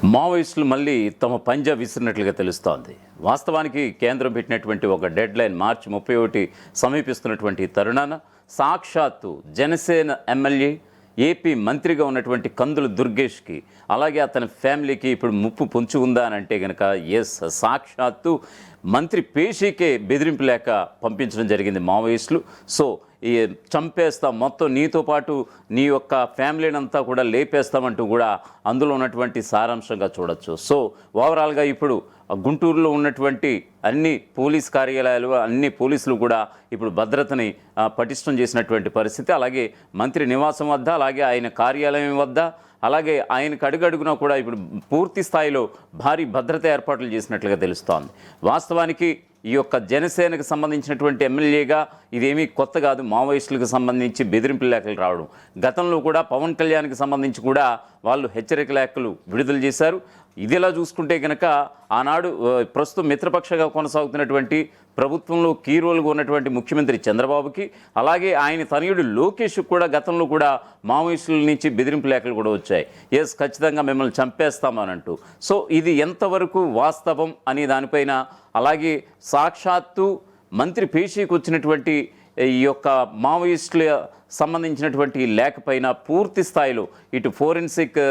మావోయిస్టులు మళ్ళీ తమ పంజా విసిరినట్లుగా తెలుస్తోంది. వాస్తవానికి కేంద్రం పెట్టినటువంటి ఒక డెడ్ లైన్ మార్చి 31 సమీపిస్తున్నటువంటి తరుణాన సాక్షాత్తు జనసేన ఎమ్మెల్యే ఏపీ మంత్రిగా ఉన్నటువంటి కందుల దుర్గేష్కి అలాగే అతని ఫ్యామిలీకి ఇప్పుడు ముప్పు పొంచి ఉందా అని అంటే కనుక ఎస్, సాక్షాత్తు మంత్రి పేషీకే బెదిరింపు లేక పంపించడం జరిగింది మావోయిస్టులు. సో ఈ చంపేస్తాం, మొత్తం నీతో పాటు నీ యొక్క ఫ్యామిలీని అంతా కూడా లేపేస్తామంటూ కూడా అందులో ఉన్నటువంటి సారాంశంగా చూడొచ్చు. సో ఓవరాల్గా ఇప్పుడు గుంటూరులో ఉన్నటువంటి అన్ని పోలీస్ కార్యాలయాలు, అన్ని పోలీసులు కూడా ఇప్పుడు భద్రతని పటిష్టం చేసినటువంటి పరిస్థితి. అలాగే మంత్రి నివాసం వద్ద, అలాగే ఆయన కార్యాలయం వద్ద, అలాగే ఆయనకు అడుగడుగునా కూడా ఇప్పుడు పూర్తి స్థాయిలో భారీ భద్రత ఏర్పాట్లు చేసినట్లుగా తెలుస్తోంది. వాస్తవానికి ఈ యొక్క జనసేనకు సంబంధించినటువంటి ఎమ్మెల్యేగా ఇదేమీ కొత్త కాదు. మావోయిస్టులకు సంబంధించి బెదిరింపు లేఖలు రావడం గతంలో కూడా పవన్ కళ్యాణ్కి సంబంధించి కూడా వాళ్ళు హెచ్చరిక లేఖలు విడుదల చేశారు. ఇదిలా చూసుకుంటే కనుక ఆనాడు ప్రస్తుతం మిత్రపక్షంగా కొనసాగుతున్నటువంటి ప్రభుత్వంలో కీ రోల్గా ఉన్నటువంటి ముఖ్యమంత్రి చంద్రబాబుకి, అలాగే ఆయన తనయుడు లోకేష్కి కూడా గతంలో కూడా మావోయిస్టుల నుంచి బెదిరింపు లేఖలు కూడా వచ్చాయి. ఎస్, ఖచ్చితంగా మిమ్మల్ని చంపేస్తామనంటూ. సో ఇది ఎంతవరకు వాస్తవం అనే దానిపైన, అలాగే సాక్షాత్తు మంత్రి పేషీకి వచ్చినటువంటి ఈ యొక్క మావోయిస్టుల సంబంధించినటువంటి లేఖ పైన పూర్తి స్థాయిలో ఇటు ఫోరెన్సిక్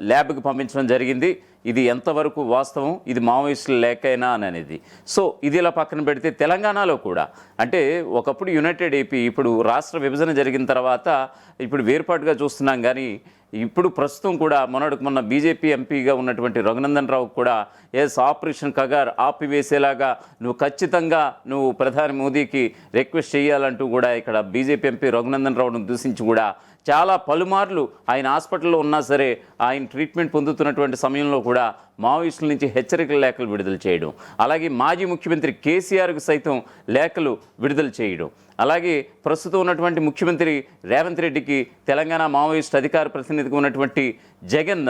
ల్యాబ్కి పంపించడం జరిగింది. ఇది ఎంతవరకు వాస్తవం, ఇది మావోయిస్టుల లేఖైనా అనేది. సో ఇది ఇలా పక్కన పెడితే తెలంగాణలో కూడా అంటే ఒకప్పుడు యునైటెడ్ ఏపీ, ఇప్పుడు రాష్ట్ర విభజన జరిగిన తర్వాత ఇప్పుడు వేర్పాటుగా చూస్తున్నాం. కానీ ఇప్పుడు ప్రస్తుతం కూడా మొన్న బీజేపీ ఎంపీగా ఉన్నటువంటి రఘునందన్ రావు కూడా ఎస్, ఆపరేషన్ కగార్ ఆపివేసేలాగా నువ్వు ఖచ్చితంగా ప్రధాని మోదీకి రిక్వెస్ట్ చేయాలంటూ కూడా ఇక్కడ బీజేపీ ఎంపీ రఘునందన్ రావును దూషించి కూడా చాలా పలుమార్లు ఆయన హాస్పిటల్లో ఉన్నా సరే, ఆయన ట్రీట్మెంట్ పొందుతున్నటువంటి సమయంలో కూడా మావోయిస్టుల నుంచి హెచ్చరికల లేఖలు విడుదల చేయడం, అలాగే మాజీ ముఖ్యమంత్రి కేసీఆర్కు సైతం లేఖలు విడుదల చేయడం, అలాగే ప్రస్తుతం ఉన్నటువంటి ముఖ్యమంత్రి రేవంత్ రెడ్డికి తెలంగాణ మావోయిస్ట్ అధికార ప్రతినిధిగా ఉన్నటువంటి జగన్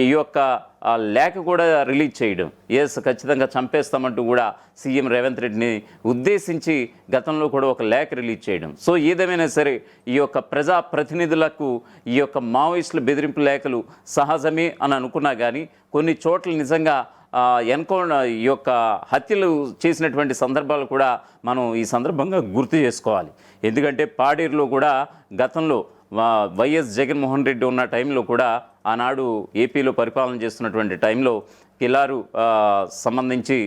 ఈ యొక్క లేఖ కూడా రిలీజ్ చేయడం. ఎస్, ఖచ్చితంగా చంపేస్తామంటూ కూడా సీఎం రేవంత్ రెడ్డిని ఉద్దేశించి గతంలో కూడా ఒక లేఖ రిలీజ్ చేయడం. సో ఏదేమైనా సరే ఈ యొక్క ప్రజా ప్రతినిధులకు ఈ యొక్క మావోయిస్టుల బెదిరింపు లేఖలు సహజమే అని అనుకున్నా కానీ కొన్ని చోట్ల నిజంగా ఈ యొక్క హత్యలు చేసినటువంటి సందర్భాలు కూడా మనం ఈ సందర్భంగా గుర్తు చేసుకోవాలి. ఎందుకంటే పాడేరులో కూడా గతంలో వైఎస్ జగన్మోహన్ రెడ్డి ఉన్న టైంలో కూడా ఆనాడు ఏపీలో పరిపాలన చేస్తున్నటువంటి టైంలో కిలారు సంబంధించి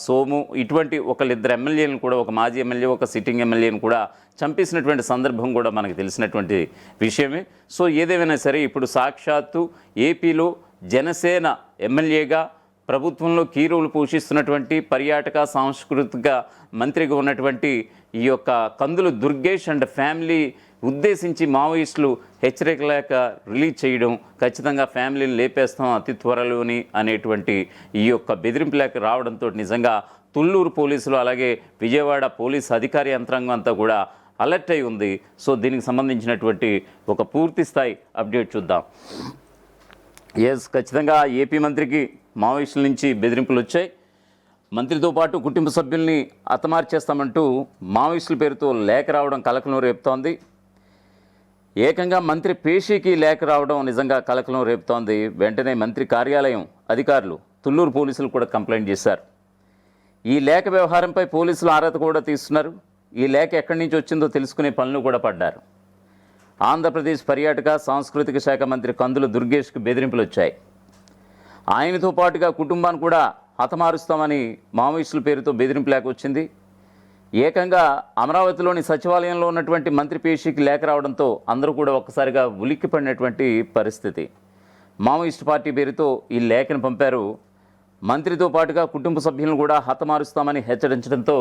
సోము ఇటువంటి ఒకళ్ళిద్దరు ఎమ్మెల్యేలను కూడా, ఒక మాజీ ఎమ్మెల్యే, ఒక సిట్టింగ్ ఎమ్మెల్యేను కూడా చంపేసినటువంటి సందర్భం కూడా మనకు తెలిసినటువంటి విషయమే. సో ఏదేమైనా సరే ఇప్పుడు సాక్షాత్తు ఏపీలో జనసేన ఎమ్మెల్యేగా ప్రభుత్వంలో కీ రోల్ పోషిస్తున్నటువంటి పర్యాటక సాంస్కృతిక మంత్రిగా ఉన్నటువంటి ఈ యొక్క కందుల దుర్గేష్ అండ్ ఫ్యామిలీ ఉద్దేశించి మావోయిస్టులు హెచ్చరిక లేఖ రిలీజ్ చేయడం, ఖచ్చితంగా ఫ్యామిలీని లేపేస్తాం అతి త్వరలోని అనేటువంటి ఈ యొక్క బెదిరింపు లేఖ రావడంతో నిజంగా తుళ్ళూరు పోలీసులు, అలాగే విజయవాడ పోలీస్ అధికార యంత్రాంగం అంతా కూడా అలర్ట్ అయి ఉంది. సో దీనికి సంబంధించినటువంటి ఒక పూర్తి స్థాయి అప్డేట్ చూద్దాం. ఎస్, ఖచ్చితంగా ఏపీ మంత్రికి మావోయిస్టుల నుంచి బెదిరింపులు వచ్చాయి. మంత్రితో పాటు కుటుంబ సభ్యుల్ని హతమార్చేస్తామంటూ మావోయిస్టుల పేరుతో లేఖ రావడం కలకలం రేపుతోంది. ఏకంగా మంత్రి పేషీకి లేఖ రావడం నిజంగా కలకలం రేపుతోంది. వెంటనే మంత్రి కార్యాలయం అధికారులు తుళ్ళూరు పోలీసులు కూడా కంప్లైంట్ చేశారు. ఈ లేఖ వ్యవహారంపై పోలీసులు ఆరా కూడా తీస్తున్నారు. ఈ లేఖ ఎక్కడి నుంచి వచ్చిందో తెలుసుకునే పనులు కూడా పడ్డారు. ఆంధ్రప్రదేశ్ పర్యాటక సాంస్కృతిక శాఖ మంత్రి కందుల దుర్గేష్కి బెదిరింపులు వచ్చాయి. ఆయనతో పాటుగా కుటుంబాన్ని కూడా హతమారుస్తామని మావోయిస్టుల పేరుతో బెదిరింపు లేఖ వచ్చింది. ఏకంగా అమరావతిలోని సచివాలయంలో ఉన్నటువంటి మంత్రి పేషీకి లేఖ రావడంతో అందరూ కూడా ఒక్కసారిగా ఉలిక్కిపడినటువంటి పరిస్థితి. మావోయిస్టు పార్టీ పేరుతో ఈ లేఖను పంపారు. మంత్రితో పాటుగా కుటుంబ సభ్యులను కూడా హతమారుస్తామని హెచ్చరించడంతో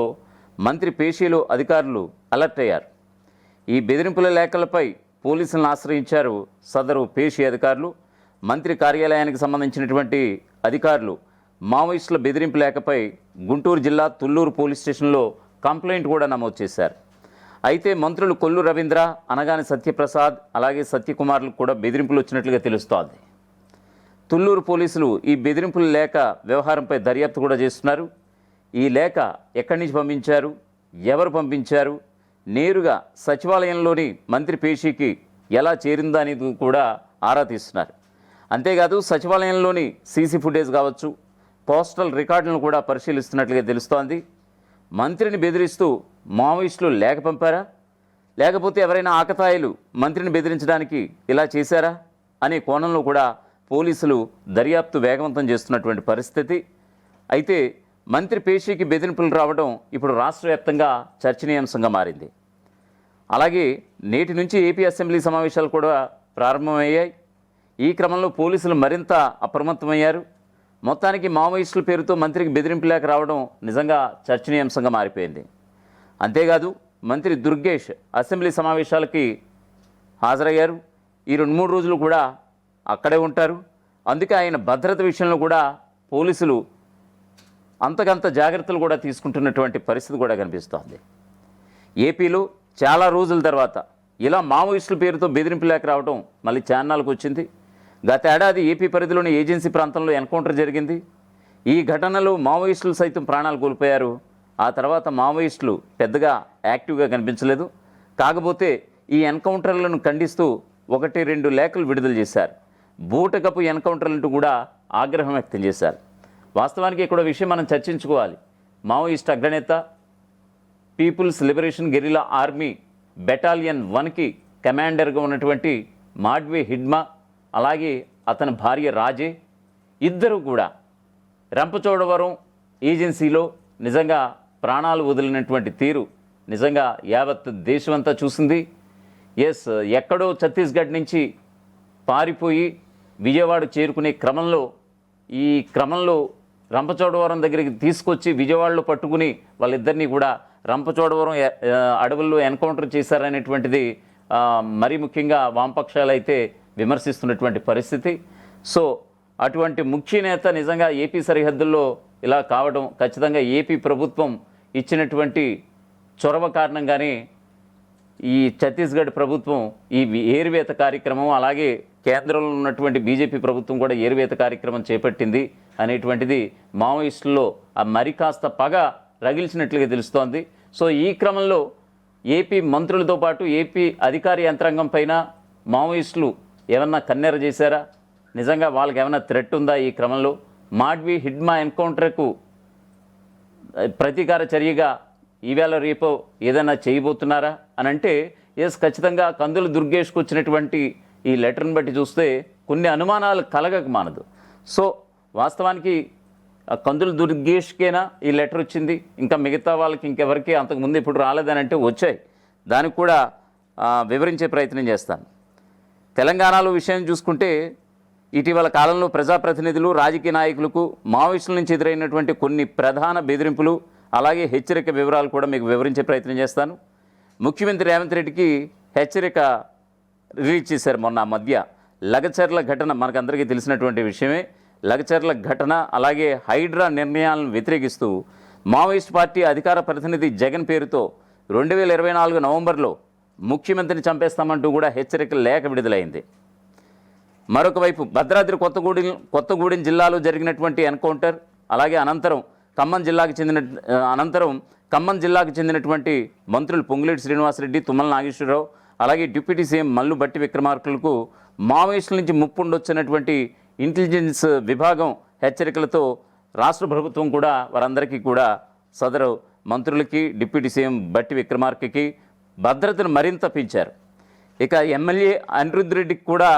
మంత్రి పేషీలో అధికారులు అలర్ట్ అయ్యారు. ఈ బెదిరింపుల లేఖలపై పోలీసులను ఆశ్రయించారు సదరు పేషీ అధికారులు. మంత్రి కార్యాలయానికి సంబంధించినటువంటి అధికారులు మావోయిస్టుల బెదిరింపు లేఖపై గుంటూరు జిల్లా తుళ్ళూరు పోలీస్ స్టేషన్లో కంప్లైంట్ కూడా నమోదు చేశారు. అయితే మంత్రులు కొల్లు రవీంద్ర, అనగాని సత్యప్రసాద్, అలాగే సత్యకుమార్లకు కూడా బెదిరింపులు వచ్చినట్లుగా తెలుస్తోంది. తుళ్ళూరు పోలీసులు ఈ బెదిరింపుల లేఖ వ్యవహారంపై దర్యాప్తు కూడా చేస్తున్నారు. ఈ లేఖ ఎక్కడి నుంచి పంపించారు, ఎవరు పంపించారు, నేరుగా సచివాలయంలోని మంత్రి పేషీకి ఎలా చేరిందా అనేది కూడా ఆరా తీస్తున్నారు. అంతేకాదు సచివాలయంలోని సీసీ ఫుటేజ్ కావచ్చు, పోస్టల్ రికార్డులను కూడా పరిశీలిస్తున్నట్లుగా తెలుస్తోంది. మంత్రిని బెదిరిస్తూ మావోయిస్టులు లేఖ పంపారా, లేకపోతే ఎవరైనా ఆకతాయిలు మంత్రిని బెదిరించడానికి ఇలా చేశారా అనే కోణంలో కూడా పోలీసులు దర్యాప్తు వేగవంతం చేస్తున్నటువంటి పరిస్థితి. అయితే మంత్రి పేషీకి బెదిరింపులు రావడం ఇప్పుడు రాష్ట్ర వ్యాప్తంగా చర్చనీయాంశంగా మారింది. అలాగే నేటి నుంచి ఏపీ అసెంబ్లీ సమావేశాలు కూడా ప్రారంభమయ్యాయి. ఈ క్రమంలో పోలీసులు మరింత అప్రమత్తమయ్యారు. మొత్తానికి మావోయిస్టుల పేరుతో మంత్రికి బెదిరింపు లేఖ రావడం నిజంగా చర్చనీయాంశంగా మారిపోయింది. అంతేకాదు మంత్రి దుర్గేష్ అసెంబ్లీ సమావేశాలకి హాజరయ్యారు. ఈ 2-3 రోజులు కూడా అక్కడే ఉంటారు. అందుకే ఆయన భద్రత విషయంలో కూడా పోలీసులు అంతకంత జాగ్రత్తలు కూడా తీసుకుంటున్నటువంటి పరిస్థితి కూడా కనిపిస్తోంది. ఏపీలో చాలా రోజుల తర్వాత ఇలా మావోయిస్టుల పేరుతో బెదిరింపు లేఖ రావడం మళ్ళీ ఛానల్కి వచ్చింది. గత ఏడాది ఏపీ పరిధిలోని ఏజెన్సీ ప్రాంతంలో ఎన్కౌంటర్ జరిగింది. ఈ ఘటనలో మావోయిస్టులు సైతం ప్రాణాలు కోల్పోయారు. ఆ తర్వాత మావోయిస్టులు పెద్దగా యాక్టివ్గా కనిపించలేదు. కాకపోతే ఈ ఎన్కౌంటర్లను ఖండిస్తూ 1-2 లేఖలు విడుదల చేశారు. బూటకపు ఎన్కౌంటర్లంటూ కూడా ఆగ్రహం వ్యక్తం చేశారు. వాస్తవానికి ఇక్కడ విషయం మనం చర్చించుకోవాలి. మావోయిస్ట్ అగ్రనేత people's liberation guerrilla army battalion 1కి కమాండర్గా ఉన్నటువంటి మాడ్వి హిడ్మా, అలాగే అతని భార్య రాజే, ఇద్దరు కూడా రంపచోడవరం ఏజెన్సీలో నిజంగా ప్రాణాలు వదిలినటువంటి తీరు నిజంగా యావత్ దేశమంతా చూసింది. ఎక్కడో ఛత్తీస్గఢ్ నుంచి పారిపోయి విజయవాడ చేరుకునే క్రమంలో రంపచోడవరం దగ్గరికి తీసుకొచ్చి విజయవాడలో పట్టుకుని వాళ్ళిద్దరినీ కూడా రంపచోడవరం అడవుల్లో ఎన్కౌంటర్ చేశారనేటువంటిది మరీ ముఖ్యంగా వామపక్షాలు అయితే విమర్శిస్తున్నటువంటి పరిస్థితి. సో అటువంటి ముఖ్య నేత నిజంగా ఏపీ సరిహద్దుల్లో ఇలా కావడం ఖచ్చితంగా ఏపీ ప్రభుత్వం ఇచ్చినటువంటి చొరవ కారణంగానే ఈ ఛత్తీస్గఢ్ ప్రభుత్వం ఈ ఏరువేత కార్యక్రమం, అలాగే కేంద్రంలో ఉన్నటువంటి బీజేపీ ప్రభుత్వం కూడా ఏరువేత కార్యక్రమం చేపట్టింది అనేటువంటిది మావోయిస్టుల్లో ఆ మరి కాస్త పగ రగిల్చినట్లుగా తెలుస్తోంది. సో ఈ క్రమంలో ఏపీ మంత్రులతో పాటు ఏపీ అధికార యంత్రాంగం పైన మావోయిస్టులు ఏమన్నా కన్నెర చేశారా, నిజంగా వాళ్ళకి ఏమైనా థ్రెట్ ఉందా, ఈ క్రమంలో మాడ్వి హిడ్మా ఎన్కౌంటర్కు ప్రతీకార చర్యగా ఈవేళ రేపో ఏదైనా చేయబోతున్నారా అని అంటే ఖచ్చితంగా కందుల దుర్గేష్కు వచ్చినటువంటి ఈ లెటర్ని బట్టి చూస్తే కొన్ని అనుమానాలు కలగక మానదు. సో వాస్తవానికి కందుల దుర్గేష్కేనా ఈ లెటర్ వచ్చింది, ఇంకా మిగతా వాళ్ళకి ఇంకెవరికి అంతకుముందు ఇప్పుడు రాలేదని అంటే వచ్చాయి. దానికి కూడా వివరించే ప్రయత్నం చేస్తాను. తెలంగాణలో విషయం చూసుకుంటే ఇటీవల కాలంలో ప్రజాప్రతినిధులు, రాజకీయ నాయకులకు మావోయిస్టుల నుంచి ఎదురైనటువంటి కొన్ని ప్రధాన బెదిరింపులు, అలాగే హెచ్చరిక వివరాలు కూడా మీకు వివరించే ప్రయత్నం చేస్తాను. ముఖ్యమంత్రి రేవంత్ రెడ్డికి హెచ్చరిక రిలీజ్ చేశారు మొన్న మధ్య. లగచర్ల ఘటన మనకందరికీ తెలిసినటువంటి విషయమే. లగచర్ల ఘటన, అలాగే హైడ్రా నిర్ణయాలను వ్యతిరేకిస్తూ మావోయిస్ట్ పార్టీ అధికార ప్రతినిధి జగన్ పేరుతో 2024 నవంబర్లో ముఖ్యమంత్రిని చంపేస్తామంటూ కూడా హెచ్చరిక లేఖ విడుదలైంది. మరొక వైపు భద్రాద్రి కొత్తగూడెం జిల్లాలో జరిగినటువంటి ఎన్కౌంటర్, అలాగే అనంతరం ఖమ్మం జిల్లాకు చెందినటువంటి మంత్రులు పొంగులేటి శ్రీనివాసరెడ్డి, తుమ్మల నాగేశ్వరరావు, అలాగే డిప్యూటీ సీఎం మల్లు భట్టి విక్రమార్కులకు మావోయిస్టుల నుంచి ముప్పు ఉండొచ్చినటువంటి ఇంటెలిజెన్స్ విభాగం హెచ్చరికలతో రాష్ట్ర ప్రభుత్వం కూడా వారందరికీ కూడా సదరు మంత్రులకి, డిప్యూటీ సీఎం భట్టి విక్రమార్కకి భద్రతను మరింత పెంచారు. ఇక ఎమ్మెల్యే అనిరుద్ధ్ రెడ్డికి కూడా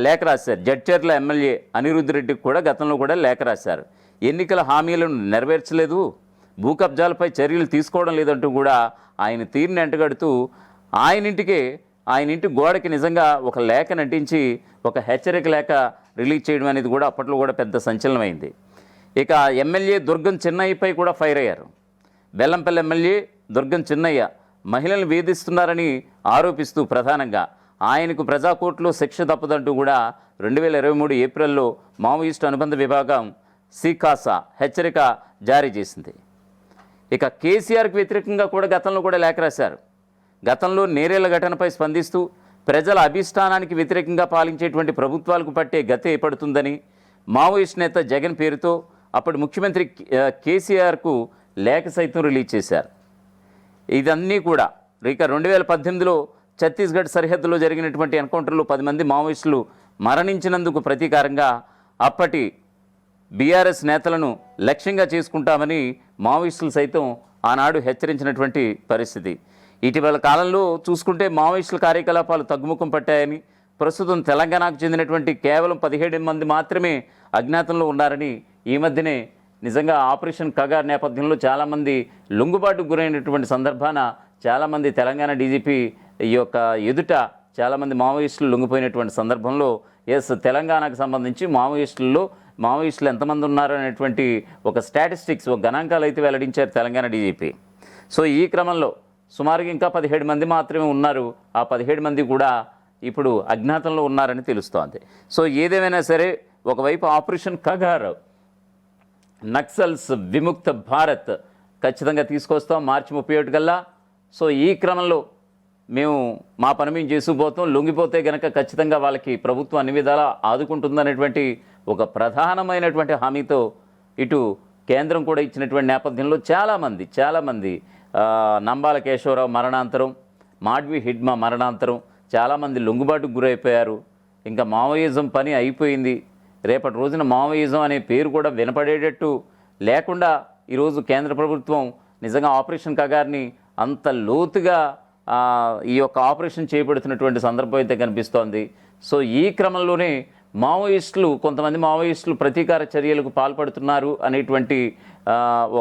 లేఖ రాశారు. జడ్చర్ల ఎమ్మెల్యే అనిరుద్ధ్ రెడ్డికి కూడా గతంలో కూడా లేఖ రాశారు. ఎన్నికల హామీలను నెరవేర్చలేదు, భూ కబ్జాలపై చర్యలు తీసుకోవడం లేదంటూ కూడా ఆయన తీరుని ఎంటగడుతూ ఆయన ఇంటి గోడకి నిజంగా ఒక లేఖ నటించి ఒక హెచ్చరిక లేఖ రిలీజ్ చేయడం అనేది కూడా అప్పట్లో కూడా పెద్ద సంచలనమైంది. ఇక ఎమ్మెల్యే దుర్గం చిన్నయ్యపై కూడా ఫైర్ అయ్యారు. బెల్లంపల్లి ఎమ్మెల్యే దుర్గం చిన్నయ్య మహిళలను వేధిస్తున్నారని ఆరోపిస్తూ ప్రధానంగా ఆయనకు ప్రజాకోర్టులో శిక్ష తప్పదంటూ కూడా 2023 ఏప్రిల్లో మావోయిస్టు అనుబంధ విభాగం సీకాసా హెచ్చరిక జారీ చేసింది. ఇక కేసీఆర్కి వ్యతిరేకంగా కూడా గతంలో కూడా లేఖ రాశారు. గతంలో నేరేళ్ల ఘటనపై స్పందిస్తూ ప్రజల అభిష్టానానికి వ్యతిరేకంగా పాలించేటువంటి ప్రభుత్వాలకు పట్టే గతే పడుతుందని మావోయిస్ట్ నేత జగన్ పేరుతో అప్పటి ముఖ్యమంత్రి కేసీఆర్కు లేఖ సైతం రిలీజ్ చేశారు. ఇదన్నీ కూడా ఇక 2018లో ఛత్తీస్గఢ్ సరిహద్దులో జరిగినటువంటి ఎన్కౌంటర్లో 10 మంది మావోయిస్టులు మరణించినందుకు ప్రతీకారంగా అప్పటి బీఆర్ఎస్ నేతలను లక్ష్యంగా చేసుకుంటామని మావోయిస్టులు సైతం ఆనాడు హెచ్చరించినటువంటి పరిస్థితి. ఇటీవల కాలంలో చూసుకుంటే మావోయిస్టుల కార్యకలాపాలు తగ్గుముఖం పట్టాయని, ప్రస్తుతం తెలంగాణకు చెందినటువంటి కేవలం 17 మంది మాత్రమే అజ్ఞాతంలో ఉన్నారని, ఈ మధ్యనే నిజంగా ఆపరేషన్ కగార్ నేపథ్యంలో చాలామంది లొంగుబాటుకు గురైనటువంటి సందర్భాన చాలామంది తెలంగాణ డీజీపీ ఈ యొక్క ఎదుట చాలామంది మావోయిస్టులు లొంగిపోయినటువంటి సందర్భంలో తెలంగాణకు సంబంధించి మావోయిస్టులు ఎంతమంది ఉన్నారు అనేటువంటి ఒక స్టాటిస్టిక్స్, ఒక గణాంకాలు అయితే వెల్లడించారు తెలంగాణ డీజీపీ. సో ఈ క్రమంలో సుమారుగా ఇంకా 17 మంది మాత్రమే ఉన్నారు. ఆ 17 మంది కూడా ఇప్పుడు అజ్ఞాతంలో ఉన్నారని తెలుస్తోంది. సో ఏదేమైనా సరే, ఒకవైపు ఆపరేషన్ కగార్, నక్సల్స్ విముక్త భారత్ ఖచ్చితంగా తీసుకొస్తాం మార్చి 31 కల్లా. సో ఈ క్రమంలో మేము మా పని మేము చేసుకుపోతాం, లొంగిపోతే కనుక ఖచ్చితంగా వాళ్ళకి ప్రభుత్వం అన్ని విధాలా ఆదుకుంటుందనేటువంటి ఒక ప్రధానమైనటువంటి హామీతో ఇటు కేంద్రం కూడా ఇచ్చినటువంటి నేపథ్యంలో చాలామంది నంబాల కేశవరావు మరణాంతరం, మాడ్వి హిడ్మా మరణాంతరం చాలామంది లొంగుబాటుకు గురైపోయారు. ఇంకా మావోయిజం పని అయిపోయింది. రేపటి రోజున మావోయిజం అనే పేరు కూడా వినపడేటట్టు లేకుండా ఈరోజు కేంద్ర ప్రభుత్వం నిజంగా ఆపరేషన్ కగార్ని అంత లోతుగా ఈ యొక్క ఆపరేషన్ చేపడుతున్నటువంటి సందర్భం అయితే కనిపిస్తోంది. సో ఈ క్రమంలోనే కొంతమంది మావోయిస్టులు ప్రతీకార చర్యలకు పాల్పడుతున్నారు అనేటువంటి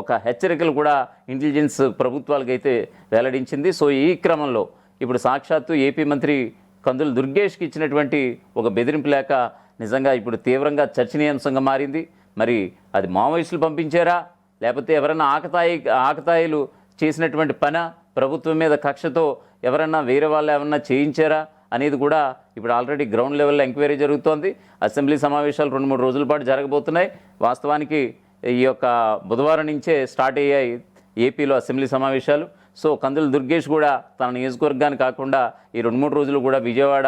ఒక హెచ్చరికలు కూడా ఇంటెలిజెన్స్ ప్రభుత్వాలకైతే వెల్లడించింది. సో ఈ క్రమంలో ఇప్పుడు సాక్షాత్తు ఏపీ మంత్రి కందుల దుర్గేష్కి ఇచ్చినటువంటి ఒక బెదిరింపు లేక నిజంగా ఇప్పుడు తీవ్రంగా చర్చనీయాంశంగా మారింది. మరి అది మావోయిస్టులు పంపించారా, లేకపోతే ఎవరైనా ఆకతాయిలు చేసినటువంటి పని, ప్రభుత్వం మీద కక్షతో ఎవరన్నా వేరే వాళ్ళు ఏమన్నా చేయించారా అనేది కూడా ఇప్పుడు ఆల్రెడీ గ్రౌండ్ లెవెల్లో ఎంక్వైరీ జరుగుతోంది. అసెంబ్లీ సమావేశాలు 2-3 రోజుల పాటు జరగబోతున్నాయి. వాస్తవానికి ఈ యొక్క బుధవారం నుంచే స్టార్ట్ అయ్యాయి ఏపీలో అసెంబ్లీ సమావేశాలు. సో కందుల దుర్గేష్ కూడా తన నియోజకవర్గాన్ని కాకుండా ఈ 2-3 రోజులు కూడా విజయవాడ,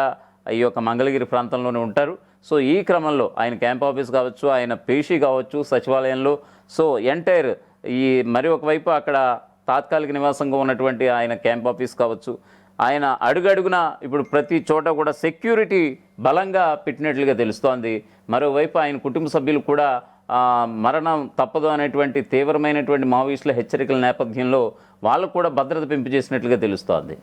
ఈ యొక్క మంగళగిరి ప్రాంతంలోనే ఉంటారు. సో ఈ క్రమంలో ఆయన క్యాంప్ ఆఫీస్ కావచ్చు, ఆయన పేషీ కావచ్చు సచివాలయంలో, సో ఎంటైర్ ఈ మరి ఒకవైపు అక్కడ తాత్కాలిక నివాసంగా ఉన్నటువంటి ఆయన క్యాంప్ ఆఫీస్ కావచ్చు, ఆయన అడుగడుగున ఇప్పుడు ప్రతి చోట కూడా సెక్యూరిటీ బలంగా పెట్టినట్లుగా తెలుస్తోంది. మరోవైపు ఆయన కుటుంబ సభ్యులు కూడా మరణం తప్పదు అనేటువంటి తీవ్రమైనటువంటి మావోయిస్టుల హెచ్చరికల నేపథ్యంలో వాళ్ళకు కూడా భద్రత పెంపు చేసినట్లుగా తెలుస్తోంది.